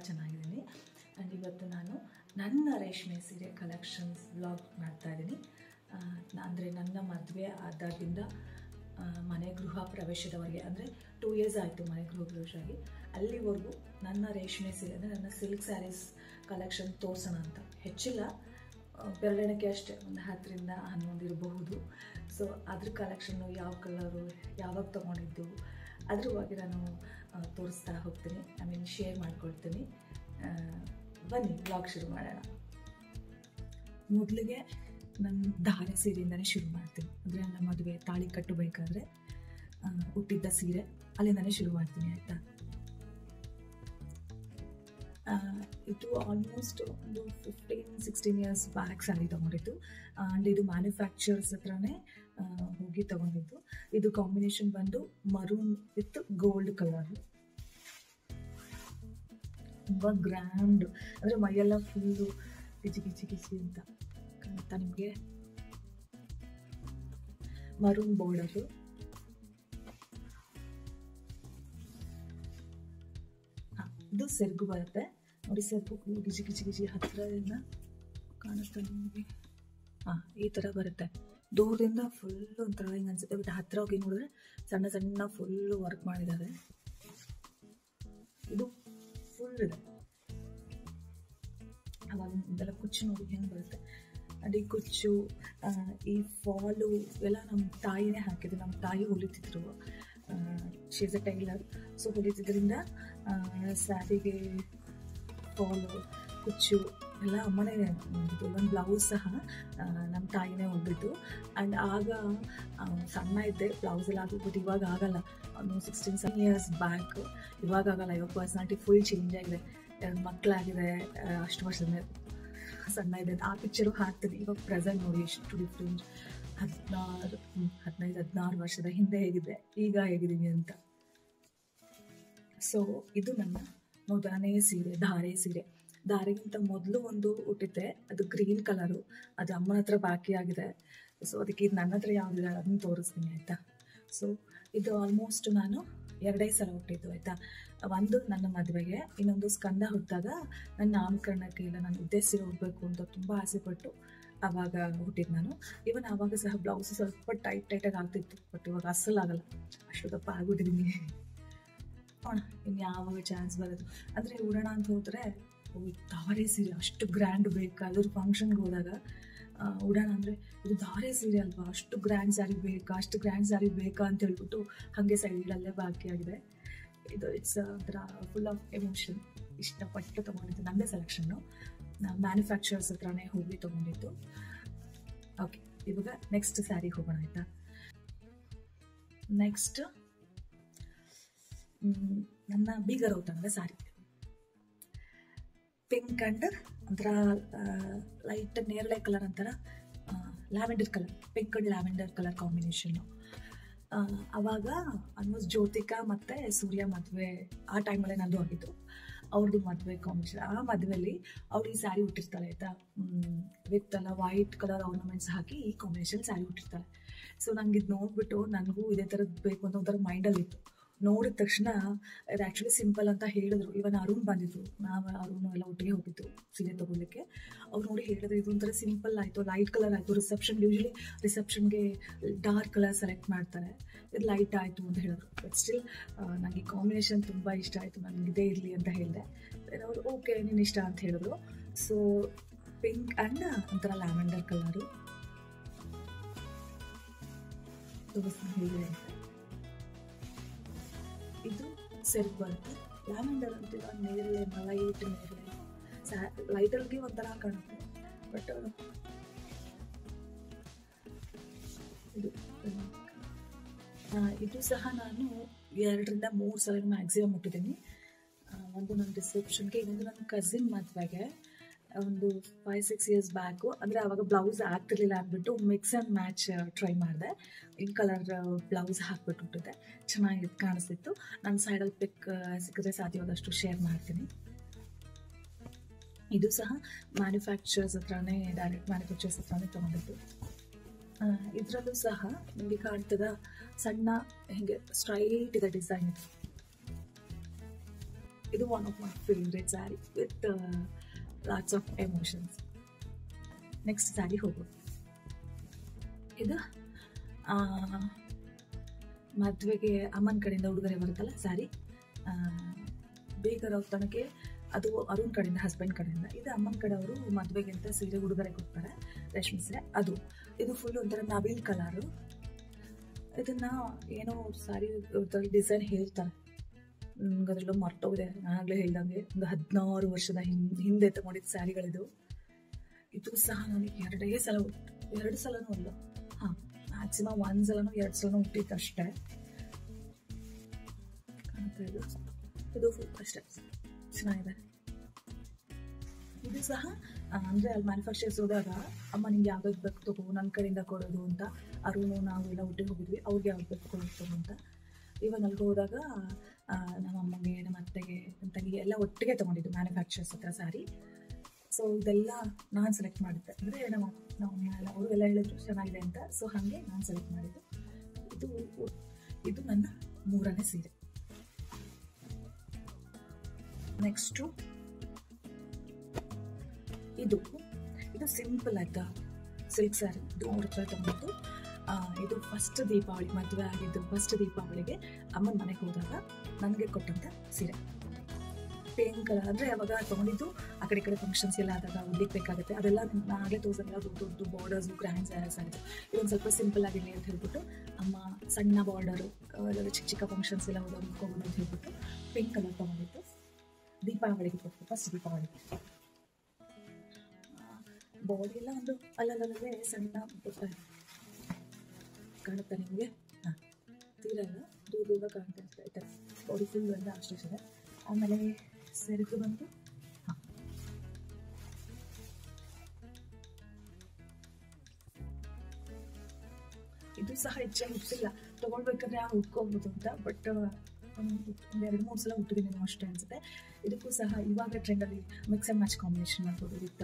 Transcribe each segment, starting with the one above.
ಚೆನ್ನಾಗಿದ್ದೀನಿ. ಆ್ಯಂಡ್ ಇವತ್ತು ನಾನು ನನ್ನ ರೇಷ್ಮೆ ಸೀರೆ ಕಲೆಕ್ಷನ್ಸ್ ವ್ಲಾಗ್ ಮಾಡ್ತಾ ಇದ್ದೀನಿ. ಅಂದರೆ ನನ್ನ ಮದುವೆ ಆದಾಗಿಂದ ಮನೆ ಗೃಹ ಪ್ರವೇಶದವರೆಗೆ, ಅಂದರೆ 2 years ಆಯಿತು ಮನೆ ಗೃಹ ಪ್ರವೇಶ ಆಗಿ. ಅಲ್ಲಿವರೆಗೂ ನನ್ನ ರೇಷ್ಮೆ ಸೀರೆ ಅಂದರೆ ನನ್ನ ಸಿಲ್ಕ್ ಸ್ಯಾರೀಸ್ ಕಲೆಕ್ಷನ್ ತೋರಿಸೋಣ ಅಂತ. ಹೆಚ್ಚಿಲ್ಲ, ಬೆರಳೆಣಕ್ಕೆ ಅಷ್ಟೇ, ಒಂದು 10ರಿಂದ 11 ಇರಬಹುದು. ಸೊ ಅದ್ರ ಕಲೆಕ್ಷನ್ನು ಯಾವ ಕಲರು, ಯಾವಾಗ ತೊಗೊಂಡಿದ್ದು, ಅದ್ರ ಬಗ್ಗೆ ನಾನು ತೋರಿಸ್ತಾ ಹೋಗ್ತೀನಿ. ಶೇರ್ ಮಾಡ್ಕೊಳ್ತೀನಿ. ಬನ್ನಿ ವ್ಲಾಗ್ ಶುರು ಮಾಡೋಣ. ಮೊದಲಿಗೆ ನನ್ನ ಧಾರೆ ಸೀರೆಯಿಂದನೇ ಶುರು ಮಾಡ್ತೀನಿ. ಅಂದರೆ ನನ್ನ ಮದುವೆ ತಾಳಿ ಕಟ್ಟಬೇಕಾದ್ರೆ ಹುಟ್ಟಿದ್ದ ಸೀರೆ ಅಲ್ಲಿಂದನೇ ಶುರು ಮಾಡ್ತೀನಿ, ಆಯಿತಾ. ಇದು ಆಲ್ಮೋಸ್ಟ್ ಒಂದು 15-16 years ಬ್ಯಾಕ್ ಸ್ಯಾರಿ ತೊಗೊಂಡಿದ್ದು. ಆ್ಯಂಡ್ ಇದು ಮ್ಯಾನುಫ್ಯಾಕ್ಚರ್ಸ್ ಹತ್ರನೇ ಹೋಗಿ ತೊಗೊಂಡಿದ್ದು. ಇದು ಕಾಂಬಿನೇಷನ್ ಬಂದು ಮರೂನ್ ವಿತ್ ಗೋಲ್ಡ್ ಕಲರು. ತುಂಬ ಗ್ರ್ಯಾಂಡ್, ಅಂದರೆ ಮೈಯೆಲ್ಲ ಫುಲ್ಲು ಗಿಜಿ ಗಿಜಿ ಗಿಜಿ ಅಂತ ಕಾಣುತ್ತಾ ನಿಮಗೆ. ಮರೂನ್ ಬಾರ್ಡರು, ಇದು ಸೆರಗು ಬರುತ್ತೆ ನೋಡಿ. ಸೆರಗು ಗಿಜಿ ಗಿಜಿ ಗಿಜಿ ಹತ್ತಿರದಿಂದ ಕಾಣುತ್ತೆ ನಿಮಗೆ. ಈ ಥರ ಬರುತ್ತೆ. ದೂರದಿಂದ ಫುಲ್ ಒಂಥರ ಹಿಂಗೆ ಅನ್ಸುತ್ತೆ, ಬಟ್ ಹತ್ತಿರ ಹೋಗಿ ನೋಡಿದ್ರೆ ಸಣ್ಣ ಸಣ್ಣ ಫುಲ್ಲು ವರ್ಕ್ ಮಾಡಿದ್ದಾರೆ. ಇದು ಫುಲ್ ಇದೆ. ಅವಾಗ ಇದೆಲ್ಲ ಕುಚ್ಚು ನೋಡಿ ಹೆಂಗೆ ಬರುತ್ತೆ. ಆ್ಯಂಡ್ ಈ ಕುಚ್ಚು, ಈ ಫಾಲು ಎಲ್ಲ ನಮ್ಮ ತಾಯಿನೇ ಹಾಕಿದ್ರು. ನಮ್ಮ ತಾಯಿ ಹೊಲಿತಿದ್ರು. She is a tailor. So ಹೊಲಿತಿದ್ರಿಂದ ಸ್ಯಾರಿಗೆ ಫಾಲು, ಕುಚ್ಚು ಎಲ್ಲ ಅಮ್ಮನೇ ಹೊಲಿದ್ದು. ಒಂದು ಬ್ಲೌಸ್ ಸಹ ನಮ್ಮ ತಾಯಿನೇ ಹೊಲಿದ್ದು. ಆ್ಯಂಡ್ ಆಗ ಸಣ್ಣ ಇದ್ದೆ, ಬ್ಲೌಸೆಲ್ಲ ಆಗಿಬಿಟ್ಟು ಇವಾಗ ಆಗಲ್ಲ. ಒಂದು 16-17 years ಬ್ಯಾಕ್. ಇವಾಗ ಆಗಲ್ಲ. ಇವಾಗ ಪರ್ಸ್ನಾಲಿಟಿ ಫುಲ್ ಚೇಂಜ್ ಆಗಿದೆ. 2 ಮಕ್ಕಳಾಗಿದೆ. ಅಷ್ಟು ವರ್ಷದ ಸಣ್ಣ ಇದೆ. ಆ ಪಿಕ್ಚರು ಹಾಕ್ತೀನಿ. ಇವಾಗ ಪ್ರೆಸೆಂಟ್ ನೋಡಿ ಎಷ್ಟು ಡಿಫ್ರೆಂಟ್. 15-16 ವರ್ಷದ ಹಿಂದೆ ಹೇಗಿದೆ, ಈಗ ಹೇಗಿದ್ದೀನಿ ಅಂತ. ಸೊ ಇದು ನನ್ನ ಮೊದಲನೇ ಸೀರೆ, ಧಾರೆ ಸೀರೆ. ಧಾರೆಗಿಂತ ಮೊದಲು ಒಂದು ಹುಟ್ಟಿದ್ದೆ, ಅದು ಗ್ರೀನ್ ಕಲರು. ಅದು ಅಮ್ಮನ ಹತ್ರ ಬಾಕಿ ಆಗಿದೆ. ಸೊ ಅದಕ್ಕೆ ಇದು ನನ್ನ ಹತ್ರ ಯಾವುದಿಲ್ಲ, ಅದನ್ನು ತೋರಿಸ್ತೀನಿ, ಆಯಿತಾ. ಸೊ ಇದು ಆಲ್ಮೋಸ್ಟ್ ನಾನು 2 ಸಲ ಹುಟ್ಟಿದ್ದು, ಆಯಿತಾ. ಒಂದು ನನ್ನ ಮದುವೆಗೆ, ಇನ್ನೊಂದು ಸ್ಕಂದ ಹುಟ್ಟಿದಾಗ ನನ್ನ ನಾಮಕರಣಕ್ಕೆ ಇಲ್ಲ, ನಾನು ಇದ್ದೇ ಸೀರೆ ಹೋಗಬೇಕು ಅಂತ ತುಂಬ ಆಸೆಪಟ್ಟು ಆವಾಗ ಹುಟ್ಟಿದ್ದು ನಾನು. ಇವನ್ ಆವಾಗ ಸಹ ಬ್ಲೌಸ್ ಸ್ವಲ್ಪ ಟೈಟಾಗಿ ಆಗ್ತಿತ್ತು, ಬಟ್ ಇವಾಗ ಅಸಲ್ ಆಗಲ್ಲ, ಅಷ್ಟು ದಪ್ಪ ಆಗ್ಬಿಟ್ಟಿದ್ದೀನಿ. ಇನ್ನು ಯಾವಾಗ ಚಾನ್ಸ್ ಬರೋದು ಅಂದರೆ ಉಡೋಣ ಅಂತ ಹೋದರೆ, ಧಾರೆ ಸೀರೆ ಅಷ್ಟು ಗ್ರ್ಯಾಂಡ್ ಬೇಕಾದ್ರೂ ಫಂಕ್ಷನ್ಗೆ ಹೋದಾಗ ಉಡೋಣ ಅಂದರೆ ಇದು ಧಾರೆ ಸೀರೆ ಅಲ್ವಾ, ಅಷ್ಟು ಗ್ರ್ಯಾಂಡ್ ಸ್ಯಾರಿ ಬೇಕಾ ಅಂತ ಹೇಳ್ಬಿಟ್ಟು ಹಾಗೆ ಸೈಡಲ್ಲೇ ಬಾಕಿಯಾಗಿದೆ. ಇದು ಇಟ್ಸ್ ಒಂಥರ ಫುಲ್ ಆಫ್ ಎಮೋಷನ್. ಇಷ್ಟಪಟ್ಟು ತೊಗೊಂಡಿದ್ದು, ನನ್ನದೇ ಸೆಲೆಕ್ಷನ್ನು. ಮ್ಯಾನುಫ್ಯಾಕ್ಚರ್ಸ್ ಹತ್ರನೇ ಹೋಗಿ ತೊಗೊಂಡಿದ್ದು. ಓಕೆ, ಇವಾಗ ನೆಕ್ಸ್ಟ್ ಸ್ಯಾರಿಗೆ ಹೋಗೋಣ, ಆಯಿತಾ. ನೆಕ್ಸ್ಟ್ ನನ್ನ ಬೀಗರ್ ಔತಣದ ಸ್ಯಾರಿ. ಪಿಂಕ್ ಆ್ಯಂಡ್ ಒಂಥರ ಲೈಟ್ ನೇರಳೆ ಕಲರ್, ಒಂಥರ lavender colour, pink and lavender colour combination. ಆವಾಗ ಆಲ್ಮೋಸ್ಟ್ ಜ್ಯೋತಿಕಾ ಮತ್ತು ಸೂರ್ಯ ಮದುವೆ ಆ ಟೈಮಲ್ಲೇ ನಂದು ಆಗಿತ್ತು. ಅವ್ರದ್ದು ಮದುವೆ ಕಾಂಬಿನೇಷನ್. ಆ ಮದುವೆಯಲ್ಲಿ ಅವ್ರು ಈ ಸ್ಯಾರಿ ಹುಟ್ಟಿರ್ತಾರೆ, ಆಯಿತಾ. ವಿತ್ ಎಲ್ಲ ವೈಟ್ ಕಲರ್ ಆರ್ನಮೆಂಟ್ಸ್ ಹಾಕಿ ಈ ಕಾಂಬಿನೇಷನ್ ಸ್ಯಾರಿ ಹುಟ್ಟಿರ್ತಾರೆ. ಸೊ ನಂಗೆ ಇದು ನೋಡ್ಬಿಟ್ಟು ನನಗೂ ಇದೇ ಥರದ್ದು ಬೇಕು ಅಂತ ಒಂಥರ ಮೈಂಡಲ್ಲಿ ಇತ್ತು. ನೋಡಿದ ತಕ್ಷಣ ಇದು ಆ್ಯಕ್ಚುಲಿ ಸಿಂಪಲ್ ಅಂತ ಹೇಳಿದ್ರು. ಇವನ್ ಅರುಣ್ ಬಂದಿದ್ರು, ಅರುಣ್ ಎಲ್ಲ ಒಟ್ಟಿಗೆ ಹೋಗಿದ್ದು ಸೀರೆ ತೊಗೊಳ್ಲಿಕ್ಕೆ. ಅವ್ರು ನೋಡಿ ಹೇಳಿದ್ರು, ಇದು ಒಂಥರ ಸಿಂಪಲ್ ಆಯಿತು, ಲೈಟ್ ಕಲರ್ ಆಯಿತು. ಯೂಶಲಿ ರಿಸೆಪ್ಷನ್ಗೆ ಡಾರ್ಕ್ ಕಲರ್ ಸೆಲೆಕ್ಟ್ ಮಾಡ್ತಾರೆ, ಇದು ಲೈಟ್ ಆಯಿತು ಅಂತ ಹೇಳಿದ್ರು. ಬಟ್ ಸ್ಟಿಲ್ ನನಗೆ ಕಾಂಬಿನೇಷನ್ ತುಂಬ ಇಷ್ಟ ಆಯಿತು, ನನಗೆ ಇದೇ ಇರಲಿ ಅಂತ ಹೇಳಿದೆ. ಅವರು ಓಕೆ ನೀನು ಇಷ್ಟ ಅಂತ ಹೇಳಿದ್ರು. ಸೊ ಪಿಂಕ್ ಆ್ಯಂಡ್ ಒಂಥರ ಲ್ಯಾವೆಂಡರ್ ಕಲರು ಹೇಗಿದೆ ಅಂತ. ಇದು ಸೆರಗು ಬರುತ್ತೆ. ಲ್ಯಾವೆಂಡರ್ ಅಂತೀರ, ನೇರಳೆ, ಲೈಟ್ ನೇರಳೆ, ಲೈಟಲ್ಗೆ ಒಂಥರ ಕಾಣುತ್ತೆ. ಬಟ್ ಇದು ಸಹ ನಾನು 2-3 ಸಲ ಮ್ಯಾಕ್ಸಿಮಮ್ ಮುಟ್ಟಿದ್ದೀನಿ. ಒಂದು ನನ್ನ ರಿಸೆಪ್ಷನ್ಗೆ, ಇನ್ನೊಂದು ನನ್ನ ಕಸಿನ್ ಮದುವೆಗೆ ಒಂದು 5-6 years ಬ್ಯಾಕು. ಅಂದರೆ ಆವಾಗ ಬ್ಲೌಸ್ ಆಗ್ತಿರ್ಲಿಲ್ಲ ಅಂದ್ಬಿಟ್ಟು ಮಿಕ್ಸ್ ಆ್ಯಂಡ್ ಮ್ಯಾಚ್ ಟ್ರೈ ಮಾಡಿದೆ. ಈ ಕಲರ್ ಬ್ಲೌಸ್ ಹಾಕ್ಬಿಟ್ಟು ಹುಟ್ಟಿದೆ, ಚೆನ್ನಾಗಿ ಕಾಣಿಸ್ತಿತ್ತು. ನನ್ನ ಸೈಡಲ್ಲಿ ಪಿಕ್ ಸಿಕ್ಕಿದ್ರೆ ಸಾಧ್ಯವಾದಷ್ಟು ಶೇರ್ ಮಾಡ್ತೀನಿ. ಇದು ಸಹ ಮ್ಯಾನುಫ್ಯಾಕ್ಚರ್ಸ್ ಹತ್ರನೇ, ಡೈರೆಕ್ಟ್ ಮ್ಯಾನುಫ್ಯಾಕ್ಚರ್ಸ್ ಹತ್ರನೇ ತೊಗೊಂಡಿದ್ದು. ಇದರಲ್ಲೂ ಸಹ ನಿಮಗೆ ಕಾಣ್ತದ, ಸಣ್ಣ ಹೀಗೆ ಸ್ಟ್ರೈಟ್ ಇದೆ ಡಿಸೈನ್. ಇದು one of my favourite sari with lots of emotions. Next sari ಹೋಗೋದು. ಇದು ಮದುವೆಗೆ ಅಮ್ಮನ ಕಡೆಯಿಂದ ಉಡುಗೊರೆ ಬರುತ್ತಲ್ಲ ಸ್ಯಾರಿ, ಬೇಗರ ತನಗೆ ಅದು ಅರುಣ್ ಕಡೆಯಿಂದ, ಹಸ್ಬೆಂಡ್ ಕಡೆಯಿಂದ. ಇದು ಅಮ್ಮನ ಕಡೆ ಅವರು ಮದುವೆಗೆ ಅಂತ ಸೀರೆ ಉಡುಗೊರೆ ಕೊಡ್ತಾರೆ, ರೇಷ್ಮೆ ಸೀರೆ. ಅದು ಇದು ಫುಲ್ ಒಂಥರ ನವಿಲ್ ಕಲರು. ಇದನ್ನ ಏನೋ ಸ್ಯಾರಿ ಡಿಸೈನ್ ಹೇಳ್ತಾರೆ, ನಂಗೆ ಅದರಲ್ಲೂ ಮರ್ತೋಗಿದೆ. ನಾನಾಗಲೇ ಹೇಳ್ದಂಗೆ ಒಂದು 16 ವರ್ಷದ ಹಿಂದೆ ತಗೊಂಡಿದ್ದ ಸ್ಯಾರಿಗಳಿದು. ಇದು ಸಹ ನನಗೆ 2 ಸಲನೂ ಅಲ್ಲ, ಹಾಂ ಮ್ಯಾಕ್ಸಿಮಮ್ 1 ಸಲನೋ 2 ಸಲನೋ ಹುಟ್ಟಿತ್ತು ಅಷ್ಟೇ. ಇದು ಅಷ್ಟೇ ಚೆನ್ನಾಗಿದೆ. ಇದು ಸಹ ಅಂದರೆ ಅಲ್ಲಿ ಮ್ಯಾನುಫ್ಯಾಕ್ಚರ್ಸ್ ಹೋದಾಗ ಅಮ್ಮ ನಿಂಗೆ ಯಾವ್ದು ಬೇಕು ತಗೋ, ನನ್ನ ಕಡೆಯಿಂದ ಕೊಡೋದು ಅಂತ. ಅರುಣು ನಾವು ಎಲ್ಲ ಒಟ್ಟಿಗೆ ಹೋಗಿದ್ವಿ, ಅವ್ರಿಗೆ ಯಾವ್ದು ಬೇಕು ಕೊಡೋದು ಅಂತ. ಇವಾಗ ಅಲ್ಲಿಗೆ ಹೋದಾಗ ನಮ್ಮ ಅಮ್ಮಗೆ, ನಮ್ಮ ಅತ್ತೆಗೆ, ನಮ್ಮ ತಂಗಿಗೆ ಎಲ್ಲ ಒಟ್ಟಿಗೆ ತೊಗೊಂಡಿದ್ದು ಮ್ಯಾನುಫ್ಯಾಕ್ಚರ್ಸ್ ಹತ್ರ ಸ್ಯಾರಿ. ಸೊ ಇದೆಲ್ಲ ನಾನು ಸೆಲೆಕ್ಟ್ ಮಾಡಿದ್ದೆ, ಅಂದರೆ ನಮ್ಮ ಅವರು ಎಲ್ಲ ಹೇಳಿದ್ರು ಚೆನ್ನಾಗಿದೆ ಅಂತ. ಸೊ ಹಾಗೆ ನಾನು ಸೆಲೆಕ್ಟ್ ಮಾಡಿದ್ದು. ಇದು ನನ್ನ 3ನೇ ಸೀರೆ. ನೆಕ್ಸ್ಟು ಇದು ಸಿಂಪಲ್ ಆಯ್ತಾ, ಸಿಲ್ಕ್ ಸ್ಯಾರಿ. ಇದು 3 ರೂಪಾಯಿ ತೊಗೊಂಡಿದ್ದು. ಇದು ಫಸ್ಟ್ ದೀಪಾವಳಿ, ಮದುವೆ ಆಗಿದ್ದು ಫಸ್ಟ್ ದೀಪಾವಳಿಗೆ ಅಮ್ಮನ ಮನೆಗೆ ಹೋದಾಗ ನನಗೆ ಕೊಟ್ಟಂಥ ಸೀರೆ. ಪಿಂಕ್ ಕಲರ್, ಅಂದರೆ ಯಾವಾಗ ತೊಗೊಂಡಿದ್ದು ಆ ಕಡೆ ಫಂಕ್ಷನ್ಸ್ ಎಲ್ಲ ಆದಾಗ ಉಡ್ಲಿಕ್ಕೆ ಬೇಕಾಗುತ್ತೆ. ಅದೆಲ್ಲ ನಾನು ಆಗಲೇ ತೋರಿಸಲ್ಲ, ದೊಡ್ಡ ಬಾರ್ಡರ್ಸು, ಗ್ರ್ಯಾಂಡ್ ಸ್ಯಾರೀಸ್ ಆಗಿತ್ತು. ಇದೊಂದು ಸ್ವಲ್ಪ ಸಿಂಪಲ್ ಆಗಿರಲಿ ಅಂತ ಹೇಳ್ಬಿಟ್ಟು ಅಮ್ಮ ಸಣ್ಣ ಬಾರ್ಡರು, ಚಿಕ್ಕ ಫಂಕ್ಷನ್ಸ್ ಎಲ್ಲ ಹೋದಾಗ ಉಟ್ಕೋಬೋದು ಅಂತ ಹೇಳ್ಬಿಟ್ಟು ಪಿಂಕ್ ಕಲರ್ ತೊಗೊಂಡಿದ್ದು. ದೀಪಾವಳಿಗೆ ಕೊಟ್ಟು, ಫಸ್ಟ್ ದೀಪಾವಳಿಗೆ. ಬಾಡಿ ಎಲ್ಲ ಒಂದು ಅಲ್ಲಲ್ಲೇ ಸಣ್ಣ ಪುಟ್ಟ ಕಾಣುತ್ತಾ ನಿಮಗೆ? ಹಾಂ, ತೀರ ಇಲ್ಲ, ದೂರ ಕಾಣ್ತಾ ಇರ್ತಾ ಬಾಡಿ ಫುಲ್ ಎಲ್ಲ ಅಷ್ಟೇ. ಆಮೇಲೆ ಸೆರಗು ಬಂದು ಹಾಂ, ಇದು ಸಹ ಹೆಚ್ಚಾಗಿ ಹುಟ್ಟಿಲ್ಲ, ತೊಗೊಳ್ಬೇಕಾದ್ರೆ ಉಟ್ಕೋಬೋದು ಅಂತ. ಬಟ್ ಒಂದು 2-3 ಸಲ ಹುಟ್ಟಿದ್ದೀನಿ ನಾವು ಅಷ್ಟೇ ಅನಿಸುತ್ತೆ. ಇದಕ್ಕೂ ಸಹ ಇವಾಗ ಟ್ರೆಂಡಲ್ಲಿ ಮಿಕ್ಸ್ ಆ್ಯಂಡ್ ಮ್ಯಾಚ್ ಕಾಂಬಿನೇಷನ್ ಮಾಡ್ಬೋದು. With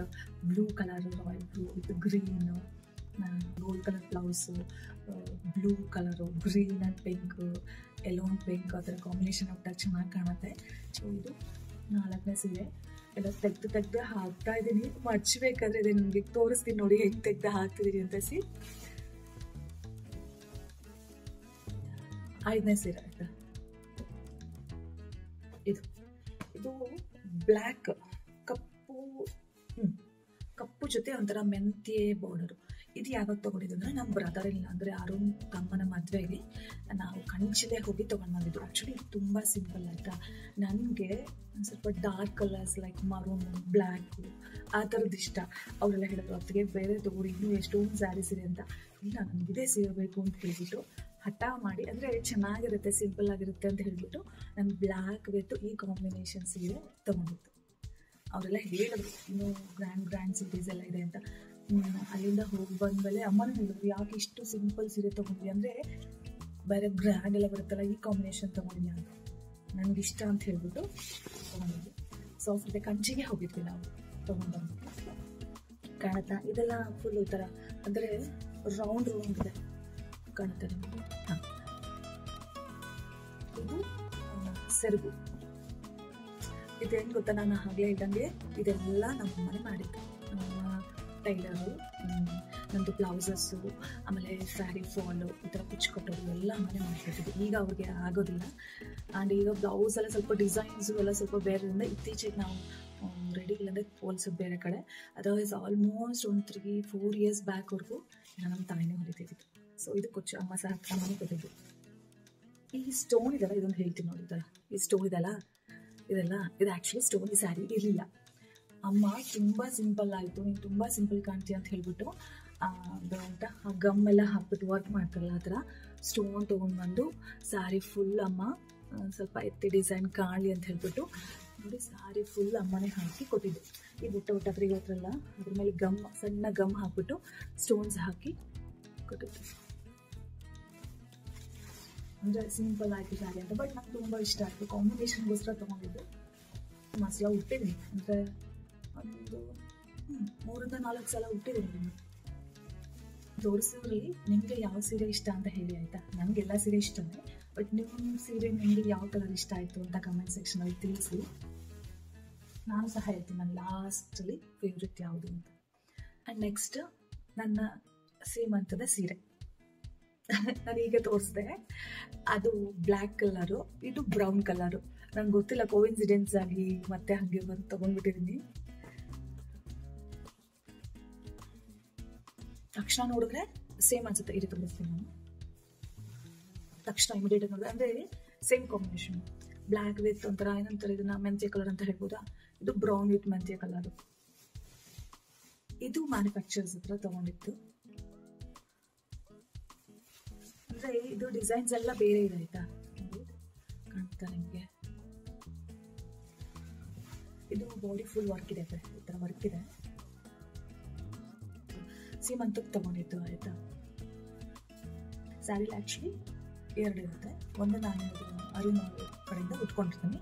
blue colour, royal blue with green, gold colour blouse, blue colour, green and pink, yellow and pink, ಆ ಥರ ಕಾಂಬಿನೇಷನ್ ಒಟ್ಟಾಗಿ ಚೆನ್ನಾಗಿ ಕಾಣುತ್ತೆ. ಸೊ ಇದು 4ನೇ ಸೀರೆ. ಎಲ್ಲ ತೆಗ್ದು ಹಾಕ್ತಾ ಇದ್ದೀನಿ. ಮಡ್ಚಬೇಕಾದ್ರೆ ಇದೆ, ನಿಮಗೆ ತೋರಿಸ್ತೀನಿ ನೋಡಿ ಹೆಂಗೆ ತೆಗ್ದು ಹಾಕ್ತಿದ್ದೀನಿ ಅಂತ. 5ನೇ ಸೀರೆ ಆಯ್ತಾ. ಇದು ಬ್ಲ್ಯಾಕ್, ಕಪ್ಪು ಜೊತೆ ಒಂಥರ ಮೆಂತ್ಯೆ ಬಾರ್ಡರು. ಇದು ಯಾವಾಗ ತೊಗೊಂಡಿದ್ದು ಅಂದರೆ ನಮ್ಮ ಬ್ರದರ್ ಇಲ್ಲ, ಅಂದರೆ ಅರುಣ್ ತಮ್ಮನ ಮದುವೆಗೆ ನಾವು ಕಂಚಿಲೆ ಹೋಗಿ ತೊಗೊಂಡು ಬಂದಿದ್ದು. ಆ್ಯಕ್ಚುಲಿ ತುಂಬ ಸಿಂಪಲ್ ಆಯಿತಾ. ನನಗೆ ಸ್ವಲ್ಪ ಡಾರ್ಕ್ ಕಲರ್ಸ್ ಲೈಕ್ ಮರೂನು, ಬ್ಲ್ಯಾಕು ಆ ಥರದ್ದು ಇಷ್ಟ. ಅವರೆಲ್ಲ ಹೇಳಿದ್ರು ಹೊತ್ತಿಗೆ ಬೇರೆ ತೊಗೊಳ್ಳಿ, ಇನ್ನೂ ಎಷ್ಟೊಂದು ಸ್ಯಾರೀಸ್ ಇದೆ ಅಂತ. ಇಲ್ಲ, ನನಗಿದೇ ಸೀರೆ ಬೇಕು ಅಂತ ಹೇಳ್ಬಿಟ್ಟು ಹಠ ಮಾಡಿ, ಅಂದರೆ ಚೆನ್ನಾಗಿರುತ್ತೆ, ಸಿಂಪಲ್ ಆಗಿರುತ್ತೆ ಅಂತ ಹೇಳ್ಬಿಟ್ಟು ನಾನು ಬ್ಲ್ಯಾಕ್ ವಿತ್ ಈ ಕಾಂಬಿನೇಷನ್ ಸೀರೆ ತೊಗೊಂಡಿದ್ದು. ಅವರೆಲ್ಲ ಹೇಳಿದ್ರು ಇನ್ನೂ ಗ್ರ್ಯಾಂಡ್ ಸೀರೀಸ್ ಎಲ್ಲ ಇದೆ ಅಂತ. ಅಲ್ಲಿಂದ ಹೋಗಿ ಬಂದಮೇಲೆ ಅಮ್ಮನೂ ಹೇಳಿದ್ರು, ಯಾಕೆ ಇಷ್ಟು ಸಿಂಪಲ್ ಸೀರೆ ತೊಗೊಂಡ್ವಿ, ಅಂದರೆ ಬೇರೆ ಗ್ರ್ಯಾಂಡ್ ಎಲ್ಲ ಬರುತ್ತಲ್ಲ, ಈ ಕಾಂಬಿನೇಷನ್ ತೊಗೊಂಡಿದ್ವಿ ಅಂತ ನನಗಿಷ್ಟ ಅಂತ ಹೇಳ್ಬಿಟ್ಟು ತೊಗೊಂಡಿದ್ವಿ. ಸಾಫ್ಟ್ ಇದೆ. ಕಂಚಿಗೆ ಹೋಗಿದ್ವಿ ನಾವು ತೊಗೊಂಡ್ಬಂದ್ಬಿಟ್ಟು. ಕಾಣುತ್ತಾ? ಇದೆಲ್ಲ ಫುಲ್ ಈ ಥರ, ಅಂದರೆ ರೌಂಡ್ ಇದೆ, ಕಾಣುತ್ತೆ ನಿಮಗೆ? ಹಾಂ, ಇದು ಸೆರಗು. ಇದೇನು ಗೊತ್ತಾ, ನಾನು ಆಗಲೇ ಇದ್ದಂಗೆ ಇದೆಲ್ಲ ನಮ್ಮ ಮನೆ ಮಾಡಿದ್ದು. ಟೈಲರು, ನಮ್ಮದು ಬ್ಲೌಸಸ್ಸು, ಆಮೇಲೆ ಸ್ಯಾರಿ ಫಾಲು, ಈ ಥರ ಕುಚ್ಚು ಕಟ್ಟೋದು ಎಲ್ಲ ಮನೆ ಮಾಡ್ಕೊತಿದ್ವಿ. ಈಗ ಅವ್ರಿಗೆ ಆಗೋದಿಲ್ಲ. ಆ್ಯಂಡ್ ಈಗ ಬ್ಲೌಸ್ ಎಲ್ಲ ಸ್ವಲ್ಪ ಡಿಸೈನ್ಸು ಎಲ್ಲ ಸ್ವಲ್ಪ ಬೇರೆಯಿಂದ ಇತ್ತೀಚೆಗೆ ನಾವು ರೆಡಿ ಇಲ್ಲಂದರೆ ಹೋಲ್ಸೋದು ಬೇರೆ ಕಡೆ. ಅದರ್ವೈಸ್ ಆಲ್ಮೋಸ್ಟ್ ಒಂದು 3-4 ಇಯರ್ಸ್ ಬ್ಯಾಕ್ವರೆಗೂ ನಮ್ಮ ತಾಯಿನೇ ಹೊಲಿತಿದ್ದಿದ್ದು. ಸೊ ಇದು ಕುಚ್ಚು ಅಮ್ಮ ಸಹ ಅಮ್ಮನೇ ಕೊಟ್ಟಿದ್ದು. ಈ ಸ್ಟೋನ್ ಇದೆಲ್ಲ, ಇದೊಂದು ಹೇಳ್ತೀನಿ ನೋಡಿ. ಇದೆಲ್ಲ ಈ ಸ್ಟೋನ್ ಇದೆಲ್ಲ, ಇದು ಆ್ಯಕ್ಚುಲಿ ಸ್ಟೋನ್ ಈ ಸ್ಯಾರಿಗೆ ಇರಲಿಲ್ಲ. ಅಮ್ಮ ತುಂಬ ಸಿಂಪಲ್ ಆಯಿತು, ನೀನು ತುಂಬ ಸಿಂಪಲ್ ಕಾಣ್ತೀಯ ಅಂತ ಹೇಳ್ಬಿಟ್ಟು ಆ ಗಮ್ ಎಲ್ಲ ಹಾಕ್ಬಿಟ್ಟು ವರ್ಕ್ ಮಾಡ್ತಾರಲ್ಲ, ಆ ಥರ ಸ್ಟೋನ್ ತೊಗೊಂಡ್ಬಂದು ಸ್ಯಾರಿ ಫುಲ್ ಅಮ್ಮ ಸ್ವಲ್ಪ ಎತ್ತಿ ಡಿಸೈನ್ ಕಾಣಲಿ ಅಂತ ಹೇಳ್ಬಿಟ್ಟು ನೋಡಿ ಸ್ಯಾರಿ ಫುಲ್ ಅಮ್ಮನೇ ಹಾಕಿ ಕೊಟ್ಟಿದ್ದು. ಈ ಬುಟ್ಟ ಫ್ರೀ ಹತ್ರಲ್ಲ, ಅದ್ರ ಮೇಲೆ ಸಣ್ಣ ಗಮ್ ಹಾಕ್ಬಿಟ್ಟು ಸ್ಟೋನ್ಸ್ ಹಾಕಿ ಕೊಟ್ಟಿದ್ದು. ಅಂದರೆ ಸಿಂಪಲ್ ಆಯಿತು ಸ್ಯಾರಿ ಅಂತ. ಬಟ್ ನಂಗೆ ತುಂಬ ಇಷ್ಟ ಆಯಿತು, ಕಾಂಬಿನೇಷನ್ಗೋಸ್ಕರ ತೊಗೊಂಡಿದ್ದು. ಮಸಲ ಹುಟ್ಟಿದ್ದೀನಿ, ಅಂದರೆ ಒಂದು 3-4 ಸಲ ಹುಟ್ಟಿದ್ದೀನಿ. ತೋರಿಸಿದ್ರಲ್ಲಿ ನಿಮಗೆ ಯಾವ ಸೀರೆ ಇಷ್ಟ ಅಂತ ಹೇಳಿ ಆಯಿತಾ. ನನಗೆಲ್ಲ ಸೀರೆ ಇಷ್ಟನೇ, ಬಟ್ ನಿಮ್ಮ ಸೀರೆ ನಿಮಗೆ ಯಾವ ಕಲರ್ ಇಷ್ಟ ಆಯಿತು ಅಂತ ಕಮೆಂಟ್ ಸೆಕ್ಷನಲ್ಲಿ ತಿಳಿಸಿ. ನಾನು ಸಹ ಹೇಳ್ತೀನಿ ನನ್ನ ಲಾಸ್ಟಲ್ಲಿ ಫೇವ್ರೆಟ್ ಯಾವುದು ಅಂತ. ಆ್ಯಂಡ್ ನೆಕ್ಸ್ಟ್ ನನ್ನ ಸೀಮಂತದ ಸೀರೆ ನಾನು ಈಗ ತೋರಿಸಿದೆ. ಅದು ಬ್ಲ್ಯಾಕ್ ಕಲರು, ಇದು ಬ್ರೌನ್ ಕಲರು. ನಂಗೆ ಗೊತ್ತಿಲ್ಲ, ಕೋಇನ್ಸಿಡೆನ್ಸ್ ಆಗಿ ಮತ್ತೆ ಹಾಗೆ ಬಂದು ತೊಗೊಂಡ್ಬಿಟ್ಟಿದ್ದೀನಿ. ತಕ್ಷಣ ನೋಡಿದ್ರೆ ಸೇಮ್ ಅನ್ಸುತ್ತೆ. ಇದು ತೋರಿಸ್ತೀನಿ ನಾನು. ತಕ್ಷಣ ಇಮಿಡಿಯೇಟ್ ನೋಡಿದ್ರೆ ಅಂದರೆ ಸೇಮ್ ಕಾಂಬಿನೇಷನ್, ಬ್ಲ್ಯಾಕ್ ವಿತ್ ಒಂಥರ ಏನಂತಾರೆ ಇದನ್ನ ಮೆಂತ್ಯ ಕಲರ್ ಅಂತ ಹೇಳ್ಬೋದಾ. ಇದು ಬ್ರೌನ್ ವಿತ್ ಮೆಂತ್ಯ ಕಲರು. ಇದು ಮ್ಯಾನುಫ್ಯಾಕ್ಚರ್ಸ್ ಹತ್ರ ತಗೊಂಡಿತ್ತು. ಅಂದರೆ ಇದು ಡಿಸೈನ್ಸ್ ಎಲ್ಲ ಬೇರೆ ಇದೆ ಆಯ್ತಾ, ಕಾಣ್ತಾ ನಿಮಗೆ. ಇದು ಬಾಡಿ ಫುಲ್ ವರ್ಕ್ ಇದೆ, ಈ ಥರ ವರ್ಕ್ ಇದೆ. ಸೀಮಂತಕ್ಕೆ ತಗೊಂಡಿದ್ದು ಆಯ್ತಾ. ಸ್ಯಾರಿಲಿ ಆ್ಯಕ್ಚುಲಿ 2 ಇರುತ್ತೆ. ಒಂದು ನಾನು ಅರುಣ್ ಕಡೆಯಿಂದ ಉಟ್ಕೊಂಡಿರ್ತೀನಿ,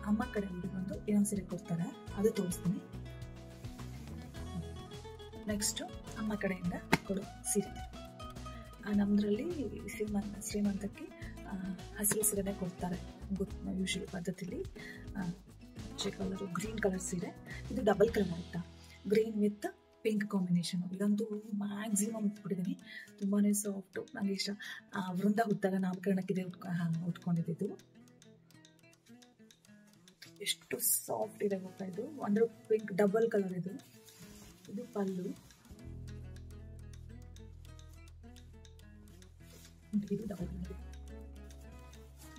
ಅಮ್ಮ ಕಡೆಯಲ್ಲಿ ಬಂದು ಇನ್ನೊಂದು ಸೀರೆ ಕೊಡ್ತಾರೆ, ಅದು ತೋರಿಸ್ತೀನಿ. ನೆಕ್ಸ್ಟು ಅಮ್ಮ ಕಡೆಯಿಂದ ಕೊಡೋ ಸೀರೆ. ನಮ್ಮದ್ರಲ್ಲಿ ಶ್ರೀಮಂತಕ್ಕೆ ಹಸಿರು ಸೀರೆನೇ ಕೊಡ್ತಾರೆ ಯೂಶಲಿ ಪದ್ಧತಿಲಿ. ಕಲರು ಗ್ರೀನ್ ಕಲರ್ ಸೀರೆ. ಇದು ಡಬಲ್ ಕಲರ್ ಆಯ್ತಾ, ಗ್ರೀನ್ ವಿತ್ ಪಿಂಕ್ ಕಾಂಬಿನೇಷನು. ಇದಂತೂ ಮ್ಯಾಕ್ಸಿಮಮ್ ಉಟ್ಬಿಟ್ಟಿದ್ದೀನಿ, ತುಂಬಾ ಸಾಫ್ಟು, ನನಗೆ ಇಷ್ಟ. ವೃಂದ ಹುಟ್ಟಾಗ ನಾಮಕರಣಕ್ಕಿದೆ ಉಟ್ಕೊಂಡಿದ್ದು. ಎಷ್ಟು ಸಾಫ್ಟ್ ಇದೆ ಗೊತ್ತಾ ಇದು, ಅಂದರೆ ಪಿಂಕ್ ಡಬಲ್ ಕಲರ್ ಇದು. ಇದು ಪಲ್ಲು, ಇದು ಡಬಲ್ ಕಲರ್.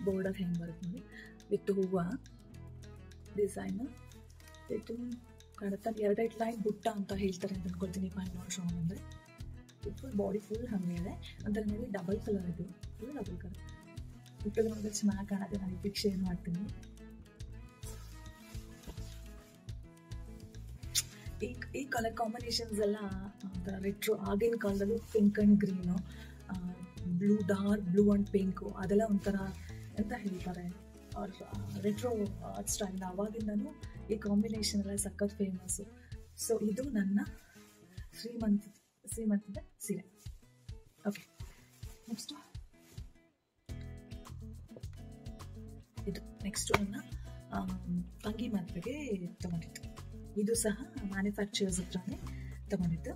ಬೋರ್ಡರ್ ಹೆಂಗೆ ಬರುತ್ತೆ ನೋಡಿ, ವಿತ್ ಹೂವು ಡಿಸೈನ್. ಇದು ಕಾಣುತ್ತಾ 2 ಲೈನ್ ಬುಟ್ಟ ಅಂತ ಹೇಳ್ತಾರೆ ಅಂತ ಅನ್ಕೊಳ್ತೀನಿ. ಶಾಮ್ ಅಂದರೆ ಫುಲ್ ಬಾಡಿ ಫುಲ್ ಹಂಗೆ ಇದೆ ಅಂತ ನೋಡಿ. ಡಬಲ್ ಕಲರ್ ಇದು, ಫುಲ್ ಡಬಲ್ ಕಲರ್. ಹುಟ್ಟದ ನೋಡಿದ್ರೆ ಚೆನ್ನಾಗಿ ಕಾಣುತ್ತೆ. ನಾನು ಪಿಕ್ ಶೇರ್ ಮಾಡ್ತೀನಿ. ಈ ಕಲರ್ ಕಾಂಬಿನೇಷನ್ಸ್ ಎಲ್ಲ ಒಂಥರ ರೆಟ್ರೋ. ಆಗಿನ ಕಾಲದಲ್ಲೂ pink and green, blue, dark blue and pink, ಅದೆಲ್ಲ ಒಂಥರ ಅಂತ ಹೇಳ್ತಾರೆ ರೆಟ್ರೋ ಸ್ಟೈಲ್. ಅವಾಗಿಂದನೂ ಈ ಕಾಂಬಿನೇಷನ್ ಎಲ್ಲ ಸಖತ್ ಫೇಮಸ್ಸು. ಸೊ ಇದು ನನ್ನ ಶ್ರೀಮಂತದ ಸೀರೆ. ಓಕೆ, ನೆಕ್ಸ್ಟು ಇದು ನೆಕ್ಸ್ಟು ನನ್ನ ತಂಗಿ ಮದುವೆಗೆ ತಗೊಂಡಿತ್ತು. ಇದು ಸಹ ಮ್ಯಾನುಫ್ಯಾಕ್ಚರ್ಸ್ ಹತ್ರನೇ ತಗೊಂಡಿದ್ದು.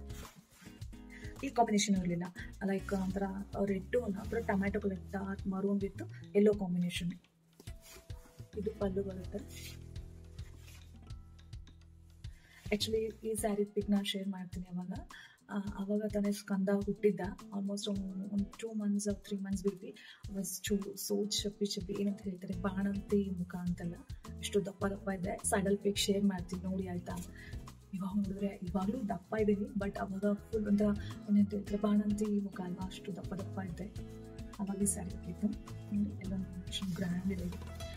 ಈ ಕಾಂಬಿನೇಷನ್ ಇರಲಿಲ್ಲ, ಲೈಕ್ ಒಂಥರ ರೆಡ್ಡು ಒಂಥರ tomato colour, dark maroon with yellow combination. ಇದು ಪಲ್ಲು ಬರುತ್ತೆ. ಆ್ಯಕ್ಚುಲಿ ಈ ಸ್ಯಾರಿ ಪಿಕ್ ನಾನು ಶೇರ್ ಮಾಡ್ತೀನಿ. ಅವಾಗ ತಾನೇ ಸ್ಕಂದ ಹುಟ್ಟಿದ್ದ. ಆಲ್ಮೋಸ್ಟ್ ಒಂದು 2 months or 3 months baby. So ಚಪ್ಪಿ ಏನಂತ ಹೇಳ್ತಾರೆ, ಬಾಣಂತಿ ಮುಖ ಅಂತೆಲ್ಲ, ಇಷ್ಟು ದಪ್ಪ ಇದೆ. ಸೈಡಲ್ ಪಿಕ್ ಶೇರ್ ಮಾಡ್ತೀನಿ ನೋಡಿ ಆಯಿತಾ. ಇವಾಗ ನೋಡಿದ್ರೆ ಇವಾಗಲೂ ದಪ್ಪ ಇದ್ದೀನಿ, ಬಟ್ ಅವಾಗ ಫುಲ್ ಒಂಥರ ಏನಂತ ಹೇಳ್ತಾರೆ ಬಾಣಂತಿ ಮುಖ ಅಲ್ವಾ, ಅಷ್ಟು ದಪ್ಪ ಇದೆ. ಅವಾಗ ಈ ಸ್ಯಾರಿ ಬೇಕಿತ್ತು ನೋಡಿ, ಎಲ್ಲ ಗ್ರ್ಯಾಂಡ್ ಇದೆ.